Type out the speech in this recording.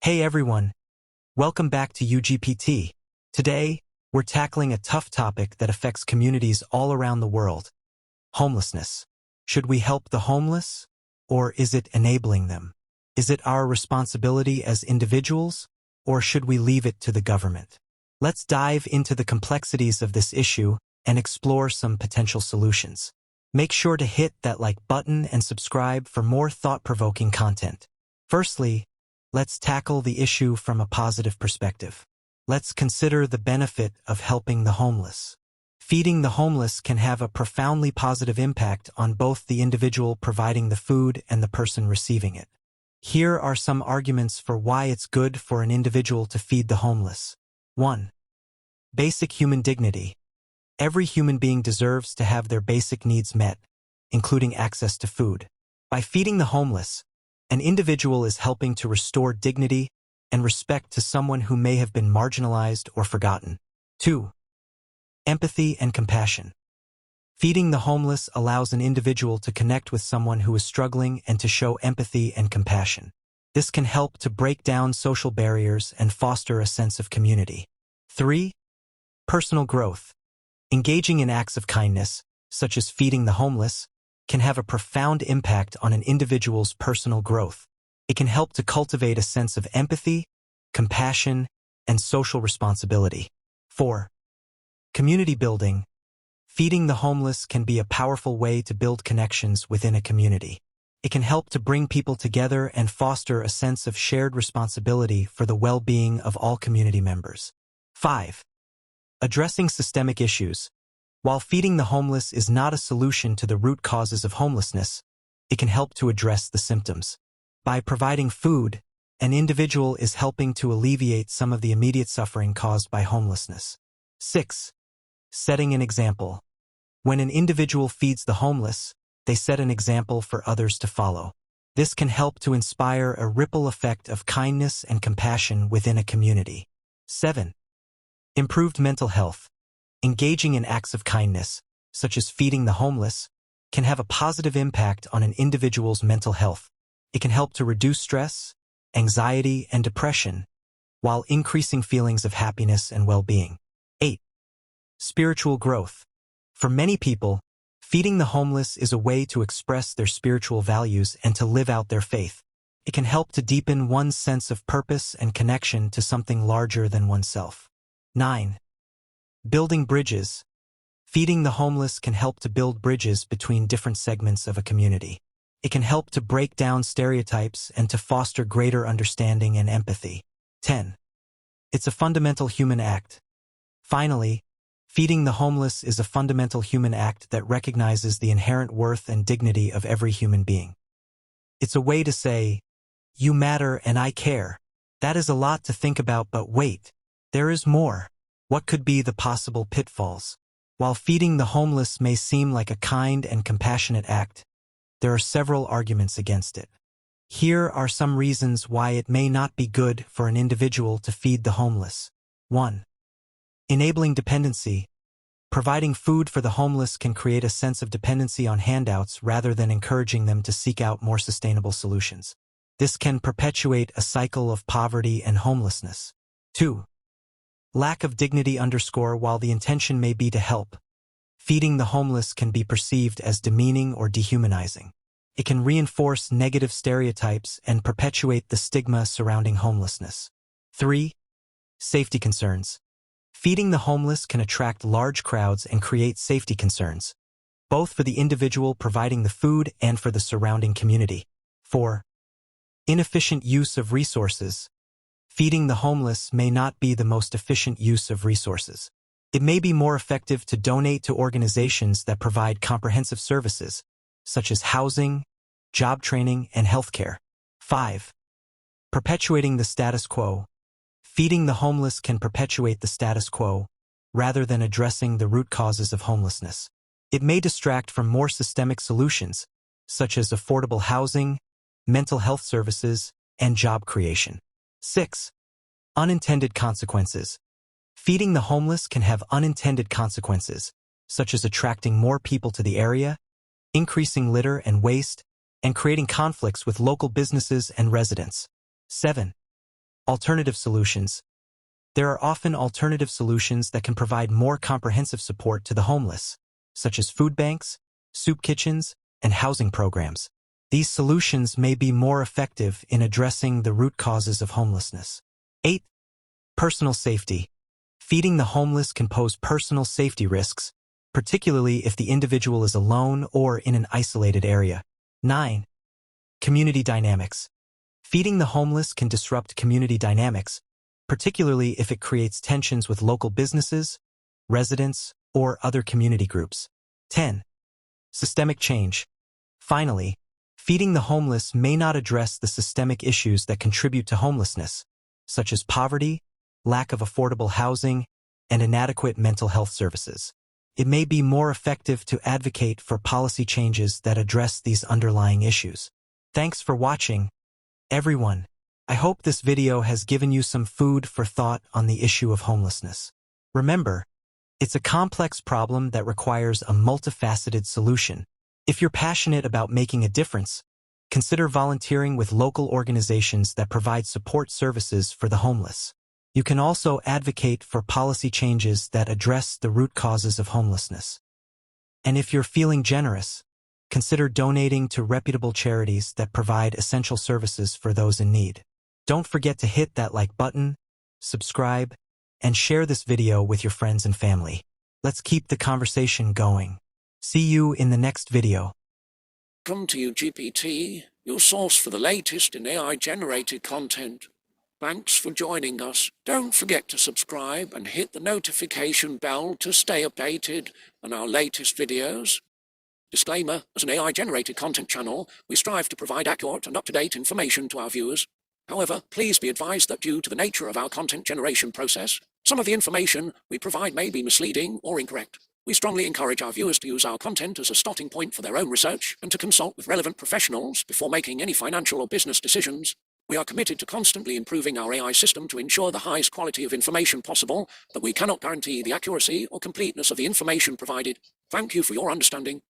Hey everyone, welcome back to UGPT. Today, we're tackling a tough topic that affects communities all around the world: homelessness. Should we help the homeless, or is it enabling them? Is it our responsibility as individuals, or should we leave it to the government? Let's dive into the complexities of this issue and explore some potential solutions. Make sure to hit that like button and subscribe for more thought-provoking content. Firstly, let's tackle the issue from a positive perspective. Let's consider the benefit of helping the homeless. Feeding the homeless can have a profoundly positive impact on both the individual providing the food and the person receiving it. Here are some arguments for why it's good for an individual to feed the homeless. 1. Basic human dignity. Every human being deserves to have their basic needs met, including access to food. By feeding the homeless, an individual is helping to restore dignity and respect to someone who may have been marginalized or forgotten. 2. Empathy and compassion. Feeding the homeless allows an individual to connect with someone who is struggling and to show empathy and compassion. This can help to break down social barriers and foster a sense of community. 3. Personal growth. Engaging in acts of kindness, such as feeding the homeless, can have a profound impact on an individual's personal growth. It can help to cultivate a sense of empathy, compassion, and social responsibility. 4. Community building. Feeding the homeless can be a powerful way to build connections within a community. It can help to bring people together and foster a sense of shared responsibility for the well-being of all community members. 5. Addressing systemic issues. While feeding the homeless is not a solution to the root causes of homelessness, it can help to address the symptoms. By providing food, an individual is helping to alleviate some of the immediate suffering caused by homelessness. 6. Setting an example. When an individual feeds the homeless, they set an example for others to follow. This can help to inspire a ripple effect of kindness and compassion within a community. 7. Improved mental health. Engaging in acts of kindness, such as feeding the homeless, can have a positive impact on an individual's mental health. It can help to reduce stress, anxiety, and depression, while increasing feelings of happiness and well-being. 8. Spiritual growth. For many people, feeding the homeless is a way to express their spiritual values and to live out their faith. It can help to deepen one's sense of purpose and connection to something larger than oneself. 9. Building bridges. Feeding the homeless can help to build bridges between different segments of a community. It can help to break down stereotypes and to foster greater understanding and empathy. 10. It's a fundamental human act. Finally, feeding the homeless is a fundamental human act that recognizes the inherent worth and dignity of every human being. It's a way to say, "You matter and I care." That is a lot to think about, but wait, there is more. What could be the possible pitfalls? While feeding the homeless may seem like a kind and compassionate act, there are several arguments against it. Here are some reasons why it may not be good for an individual to feed the homeless. 1. Enabling dependency. Providing food for the homeless can create a sense of dependency on handouts rather than encouraging them to seek out more sustainable solutions. This can perpetuate a cycle of poverty and homelessness. 2. Lack of dignity. While the intention may be to help, feeding the homeless can be perceived as demeaning or dehumanizing. It can reinforce negative stereotypes and perpetuate the stigma surrounding homelessness. 3. Safety concerns. Feeding the homeless can attract large crowds and create safety concerns, both for the individual providing the food and for the surrounding community. 4. Inefficient use of resources. Feeding the homeless may not be the most efficient use of resources. It may be more effective to donate to organizations that provide comprehensive services, such as housing, job training, and healthcare. 5. Perpetuating the status quo. Feeding the homeless can perpetuate the status quo, rather than addressing the root causes of homelessness. It may distract from more systemic solutions, such as affordable housing, mental health services, and job creation. 6. Unintended consequences. Feeding the homeless can have unintended consequences, such as attracting more people to the area, increasing litter and waste, and creating conflicts with local businesses and residents. 7. Alternative solutions. There are often alternative solutions that can provide more comprehensive support to the homeless, such as food banks, soup kitchens, and housing programs. These solutions may be more effective in addressing the root causes of homelessness. 8. Personal safety. Feeding the homeless can pose personal safety risks, particularly if the individual is alone or in an isolated area. 9. Community dynamics. Feeding the homeless can disrupt community dynamics, particularly if it creates tensions with local businesses, residents, or other community groups. 10. Systemic change. Finally, feeding the homeless may not address the systemic issues that contribute to homelessness, such as poverty, lack of affordable housing, and inadequate mental health services. It may be more effective to advocate for policy changes that address these underlying issues. Thanks for watching, everyone. I hope this video has given you some food for thought on the issue of homelessness. Remember, it's a complex problem that requires a multifaceted solution. If you're passionate about making a difference, consider volunteering with local organizations that provide support services for the homeless. You can also advocate for policy changes that address the root causes of homelessness. And if you're feeling generous, consider donating to reputable charities that provide essential services for those in need. Don't forget to hit that like button, subscribe, and share this video with your friends and family. Let's keep the conversation going. See you in the next video. Welcome to UGPT, your source for the latest in AI-generated content. Thanks for joining us. Don't forget to subscribe and hit the notification bell to stay updated on our latest videos. Disclaimer, as an AI-generated content channel, we strive to provide accurate and up-to-date information to our viewers. However, please be advised that due to the nature of our content generation process, some of the information we provide may be misleading or incorrect. We strongly encourage our viewers to use our content as a starting point for their own research and to consult with relevant professionals before making any financial or business decisions. We are committed to constantly improving our AI system to ensure the highest quality of information possible, but we cannot guarantee the accuracy or completeness of the information provided. Thank you for your understanding.